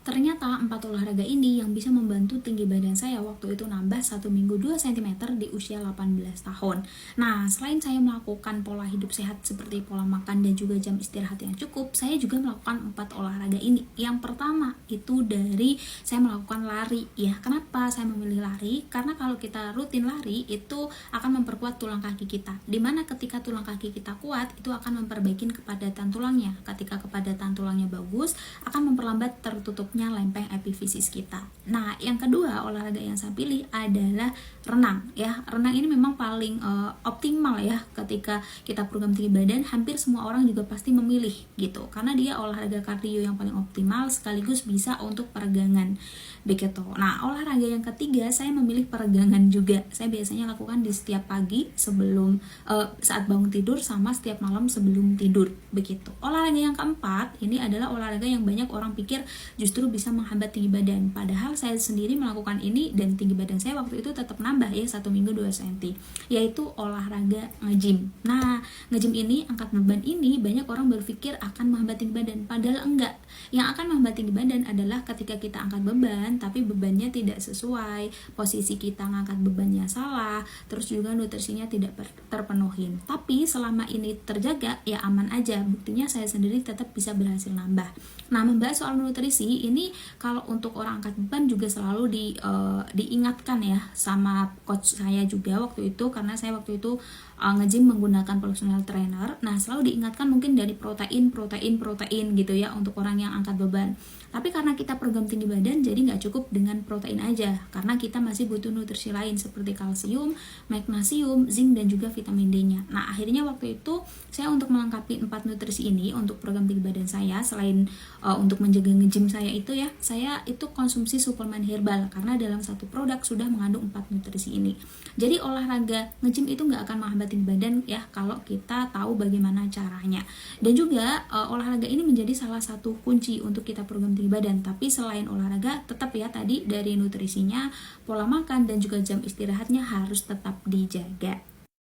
Ternyata 4 olahraga ini yang bisa membantu tinggi badan saya waktu itu nambah 1 minggu 2 cm di usia 18 tahun. Nah, selain saya melakukan pola hidup sehat seperti pola makan dan juga jam istirahat yang cukup, saya juga melakukan 4 olahraga ini. Yang pertama itu dari saya melakukan lari ya. Kenapa saya memilih lari? Karena kalau kita rutin lari itu akan memperkuat tulang kaki kita. Dimana ketika tulang kaki kita kuat, itu akan memperbaiki kepadatan tulangnya. Ketika kepadatan tulangnya bagus, akan memperlambat tertutupnya lempeng epifisis kita. Nah, yang kedua olahraga yang saya pilih adalah renang ya. Renang ini memang paling optimal ya ketika kita program tinggi badan. Hampir semua orang juga pasti memilih gitu, karena dia olahraga kardio yang paling optimal sekaligus bisa untuk peregangan begitu. Nah, olahraga yang ketiga saya memilih peregangan juga. Saya biasanya lakukan di setiap pagi sebelum saat bangun tidur sama setiap malam sebelum tidur begitu. Olahraga yang keempat ini adalah olahraga yang banyak orang pikir justru bisa menghambat tinggi badan. Padahal saya sendiri melakukan ini dan tinggi badan saya waktu itu tetap nambah ya 1 minggu 2 cm, yaitu olahraga nge-gym. Nah, nge-gym ini, angkat beban ini banyak orang berpikir akan menghambat tinggi badan, padahal enggak. Yang akan menghambat tinggi badan adalah ketika kita angkat beban tapi bebannya tidak sesuai, posisi kita ngangkat bebannya salah, terus juga nutrisinya tidak terpenuhi. Tapi selama ini terjaga ya aman aja. Buktinya saya sendiri tetap bisa berhasil nambah. Nah, membahas soal nutrisi ini kalau untuk orang angkat beban juga selalu diingatkan ya sama coach saya juga waktu itu, karena saya waktu itu nge-gym menggunakan personal trainer. Nah, selalu diingatkan mungkin dari protein gitu ya untuk orang yang angkat beban. Tapi karena kita program tinggi badan, jadi nggak cukup dengan protein aja, karena kita masih butuh nutrisi lain seperti kalsium, magnesium, zinc, dan juga vitamin D-nya. Nah, akhirnya waktu itu saya untuk melengkapi 4 nutrisi ini untuk program tinggi badan saya, selain untuk menjaga nge-gym saya itu konsumsi suplemen herbal, karena dalam satu produk sudah mengandung 4 nutrisi ini. Jadi olahraga nge-gym itu nggak akan menghambat tinggi badan ya kalau kita tahu bagaimana caranya. Dan juga olahraga ini menjadi salah satu kunci untuk kita program tinggi badan. Tapi selain olahraga, tetap ya tadi dari nutrisinya, pola makan, dan juga jam istirahatnya harus tetap dijaga.